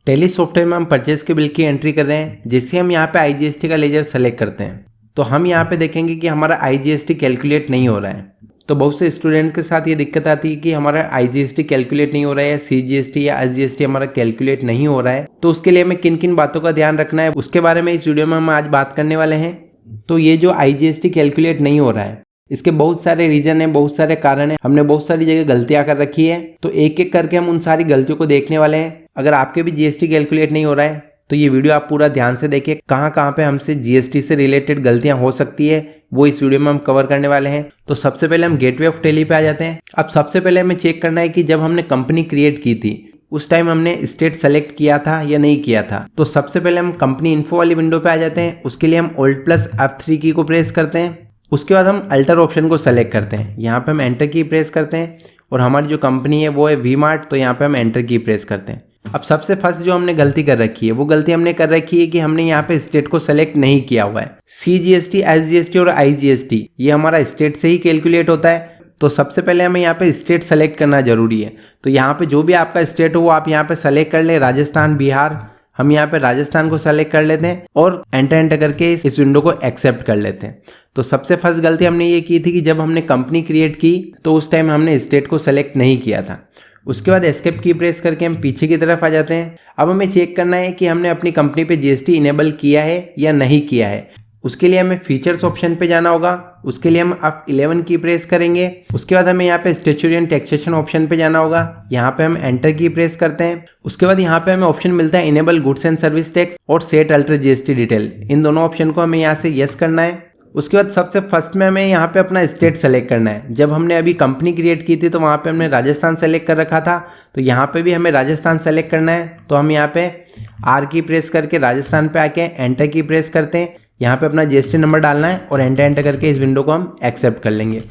Tally software में हम purchase के बिल की एंट्री कर रहे हैं। जैसे हम यहाँ पे आईजीएसटी का लेजर सेलेक्ट करते हैं तो हम यहाँ पे देखेंगे कि हमारा आईजीएसटी कैलकुलेट नहीं हो रहा है। तो बहुत से स्टूडेंट्स के साथ ये दिक्कत आती है कि हमारा आईजीएसटी कैलकुलेट नहीं हो रहा है, सीजीएसटी या एसजीएसटी हमारा कैलकुलेट नहीं हो रहा है। तो उसके लिए हमें किन किन बातों का ध्यान रखना है उसके बारे में इस वीडियो में हम आज बात करने वाले हैं। तो ये जो आईजीएसटी कैलकुलेट नहीं हो रहा है इसके बहुत सारे रीजन है, बहुत सारे कारण है। हमने बहुत सारी जगह गलतियां कर रखी है, तो एक एक करके हम उन सारी गलतियों को देखने वाले हैं। अगर आपके भी जीएसटी कैलकुलेट नहीं हो रहा है तो ये वीडियो आप पूरा ध्यान से देखिए। कहाँ कहाँ पे हमसे जीएसटी से रिलेटेड गलतियां हो सकती है वो इस वीडियो में हम कवर करने वाले हैं। तो सबसे पहले हम गेटवे ऑफ टैली पे आ जाते हैं। अब सबसे पहले हमें चेक करना है कि जब हमने कंपनी क्रिएट की थी उस टाइम हमने स्टेट सेलेक्ट किया था या नहीं किया था। तो सबसे पहले हम कंपनी इन्फो वाली विंडो पे आ जाते हैं। उसके लिए हम Alt+F3 की को प्रेस करते हैं। उसके बाद हम अल्टर ऑप्शन को सेलेक्ट करते हैं। यहाँ पे हम एंटर की प्रेस करते हैं और हमारी जो कंपनी है वो है वी-मार्ट, तो यहाँ पे हम एंटर की प्रेस करते हैं। अब सबसे फर्स्ट जो हमने गलती कर रखी है वो गलती हमने कर रखी है कि हमने यहाँ पे स्टेट को सेलेक्ट नहीं किया हुआ है। सीजीएसटी, एसजीएसटी और आईजीएसटी ये हमारा स्टेट से ही कैलकुलेट होता है। तो सबसे पहले हमें यहाँ पे स्टेट सेलेक्ट करना जरूरी है। तो यहाँ पे जो भी आपका स्टेट हो वो आप यहाँ पे सेलेक्ट कर ले। राजस्थान, बिहार, हम यहाँ पे राजस्थान को सेलेक्ट कर लेते हैं और एंटर करके इस विंडो को एक्सेप्ट कर लेते हैं। तो सबसे फर्स्ट गलती हमने ये की थी कि जब हमने कंपनी क्रिएट की तो उस टाइम हमने स्टेट को सेलेक्ट नहीं किया था। उसके बाद एस्केप की प्रेस करके हम पीछे की तरफ आ जाते हैं। अब हमें चेक करना है कि हमने अपनी कंपनी पे जीएसटी इनेबल किया है या नहीं किया है। उसके लिए हमें फीचर्स ऑप्शन पे जाना होगा। उसके लिए हम F11 की प्रेस करेंगे। उसके बाद हमें यहाँ पे स्टैट्यूटरी एंड टैक्सेशन ऑप्शन पे जाना होगा। यहाँ पे हम एंटर की प्रेस करते हैं। उसके बाद यहाँ पे हमें ऑप्शन मिलता है enable goods and service tax और सेट अल्टर जीएसटी डिटेल। इन दोनों ऑप्शन को हमें यहाँ से यस करना है। उसके बाद सबसे फर्स्ट में हमें यहाँ पे अपना स्टेट सेलेक्ट करना है। जब हमने अभी कंपनी क्रिएट की थी तो वहाँ पे हमने राजस्थान सेलेक्ट कर रखा था, तो यहाँ पे भी हमें राजस्थान सेलेक्ट करना है। तो हम यहाँ पे आर की प्रेस करके राजस्थान पे आके एंटर की प्रेस करते हैं। यहाँ पे अपना जीएसटी नंबर डालना है और एंटर करके इस विंडो को हम एक्सेप्ट कर लेंगे।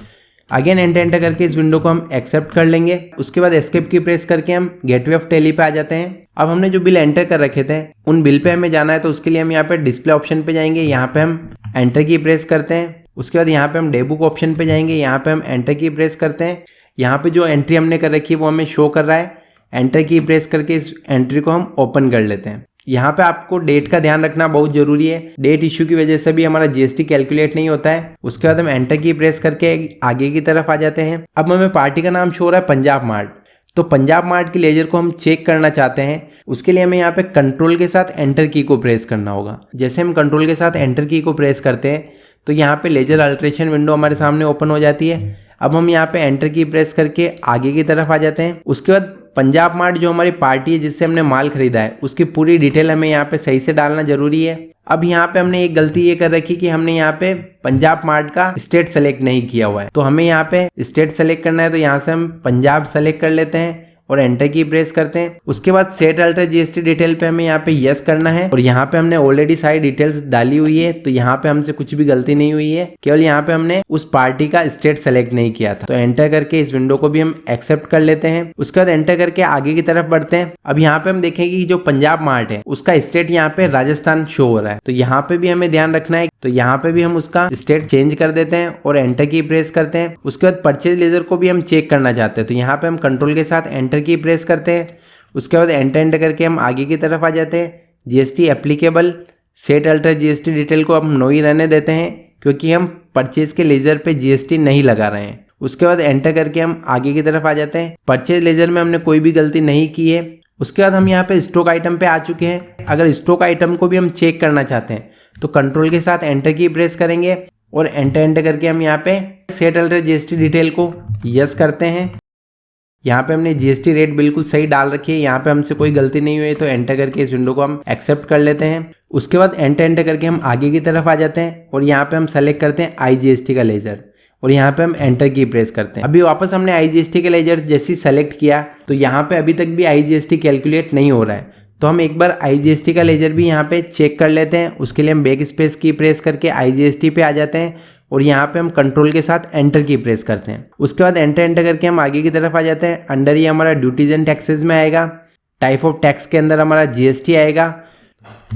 अगेन एंटर करके इस विंडो को हम एक्सेप्ट कर लेंगे। उसके बाद एस्केप की प्रेस करके हम गेटवे ऑफ टैली पे आ जाते हैं। अब हमने जो बिल एंटर कर रखे थे उन बिल पे हमें जाना है, तो उसके लिए हम यहाँ पे डिस्प्ले ऑप्शन पे जाएंगे। यहाँ पे हम एंटर की प्रेस करते हैं। उसके बाद यहाँ पे हम डे बुक ऑप्शन पे जाएंगे। यहाँ पे हम एंटर की प्रेस करते हैं। यहाँ पे जो एंट्री हमने कर रखी है वो हमें शो कर रहा है। एंटर की प्रेस करके इस एंट्री को हम ओपन कर लेते हैं। यहाँ पे आपको डेट का ध्यान रखना बहुत जरूरी है। डेट इश्यू की वजह से भी हमारा जीएसटी कैलकुलेट नहीं होता है। उसके बाद हम एंटर की प्रेस करके आगे की तरफ आ जाते हैं। अब हमें पार्टी का नाम शो हो रहा है पंजाब मार्ट। तो पंजाब मार्ट के लेजर को हम चेक करना चाहते हैं। उसके लिए हमें यहाँ पे कंट्रोल के साथ एंटर की को प्रेस करना होगा। जैसे हम कंट्रोल के साथ एंटर की को प्रेस करते हैं तो यहाँ पे लेजर अल्ट्रेशन विंडो हमारे सामने ओपन हो जाती है। अब हम यहाँ पे एंटर की प्रेस करके आगे की तरफ आ जाते हैं। उसके बाद पंजाब मार्ट जो हमारी पार्टी है जिससे हमने माल खरीदा है उसकी पूरी डिटेल हमें यहाँ पे सही से डालना जरूरी है। अब यहाँ पे हमने एक गलती ये कर रखी कि हमने यहाँ पे पंजाब मार्ट का स्टेट सेलेक्ट नहीं किया हुआ है। तो हमें यहाँ पे स्टेट सेलेक्ट करना है, तो यहाँ से हम पंजाब सेलेक्ट कर लेते हैं और एंटर की प्रेस करते हैं। उसके बाद सेट अल्टर जीएसटी डिटेल पे हमें यहाँ पे यस करना है और यहाँ पे हमने ऑलरेडी सारी डिटेल्स डाली हुई है, तो यहाँ पे हमसे कुछ भी गलती नहीं हुई है। केवल यहाँ पे हमने उस पार्टी का स्टेट सेलेक्ट नहीं किया था। तो एंटर करके इस विंडो को भी हम एक्सेप्ट कर लेते हैं। उसके बाद एंटर करके आगे की तरफ बढ़ते हैं। अब यहाँ पे हम देखेंगे कि जो पंजाब मार्ट है उसका स्टेट यहाँ पे राजस्थान शो हो रहा है, तो यहाँ पे भी हमें ध्यान रखना है। तो यहाँ पे भी हम उसका स्टेट चेंज कर देते हैं और एंटर की प्रेस करते हैं। उसके बाद परचेज लेजर को भी हम चेक करना चाहते हैं, तो यहाँ पे हम कंट्रोल के साथ एंटर की प्रेस करते हैं। उसके बाद एंटर करके हम आगे की तरफ आ जाते हैं। GST applicable set alter GST detail को हम नो ही रहने देते हैं क्योंकि हम परचेज के लेजर पे जीएसटी नहीं लगा रहे हैं। उसके बाद एंटर करके हम आगे की तरफ आ जाते हैं। परचेज लेजर में हमने कोई भी गलती नहीं की है। उसके बाद हम यहाँ पे स्टॉक आइटम पे आ चुके हैं। अगर स्टॉक आइटम को भी हम चेक करना चाहते हैं तो कंट्रोल के साथ एंटर की प्रेस करेंगे और एंटर करके हम यहाँ पे सेट अल्टर जीएसटी डिटेल को यस करते हैं। यहाँ पे हमने जीएसटी रेट बिल्कुल सही डाल रखी है, यहाँ पे हमसे कोई गलती नहीं हुई है, तो एंटर करके इस विंडो को हम एक्सेप्ट कर लेते हैं। उसके बाद एंटर करके हम आगे की तरफ आ जाते हैं और यहाँ पे हम सेलेक्ट करते हैं आईजीएसटी का लेजर और यहाँ पे हम एंटर की प्रेस करते हैं। अभी वापस हमने आईजीएसटी का लेजर जैसे सेलेक्ट किया तो यहाँ पे अभी तक भी आईजीएसटी कैलकुलेट नहीं हो रहा है। तो हम एक बार आईजीएसटी का लेजर भी यहाँ पे चेक कर लेते हैं। उसके लिए हम बैक स्पेस की प्रेस करके आईजीएसटी पे आ जाते हैं और यहाँ पे हम कंट्रोल के साथ एंटर की प्रेस करते हैं। उसके बाद एंटर करके हम आगे की तरफ आ जाते हैं। अंडर ये हमारा ड्यूटीज एंड टैक्सेस में आएगा। टाइप ऑफ टैक्स के अंदर हमारा जीएसटी आएगा।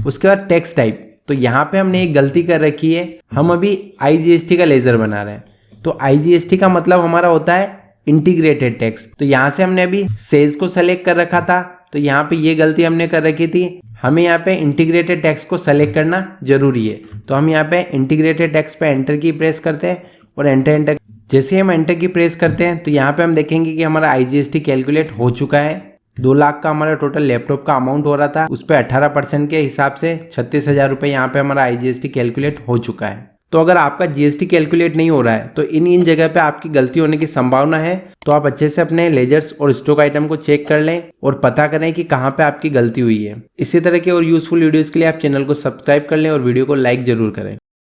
उसके बाद टैक्स टाइप, तो यहाँ पे हमने एक गलती कर रखी है, हम अभी आईजीएसटी का लेजर बना रहे हैं। तो आईजीएसटी का मतलब हमारा होता है इंटीग्रेटेड टैक्स। तो यहाँ से हमने अभी सेल्स को सेलेक्ट कर रखा था, तो यहाँ पे ये गलती हमने कर रखी थी। हमें यहाँ पे इंटीग्रेटेड टैक्स को सेलेक्ट करना जरूरी है। तो हम यहाँ पे इंटीग्रेटेड टैक्स पे एंटर की प्रेस करते हैं और एंटर जैसे हम एंटर की प्रेस करते हैं तो यहाँ पे हम देखेंगे कि हमारा IGST कैलकुलेट हो चुका है। 2 लाख का हमारा टोटल लैपटॉप का अमाउंट हो रहा था, उस पर 18% के हिसाब से 36,000 रुपये यहाँ पे हमारा IGST कैलकुलेट हो चुका है। तो अगर आपका GST कैलकुलेट नहीं हो रहा है तो इन जगह पे आपकी गलती होने की संभावना है। तो आप अच्छे से अपने लेजर्स और स्टॉक आइटम को चेक कर लें और पता करें कि कहाँ पे आपकी गलती हुई है। इसी तरह के और यूजफुल वीडियोस के लिए आप चैनल को सब्सक्राइब कर लें और वीडियो को लाइक जरूर करें।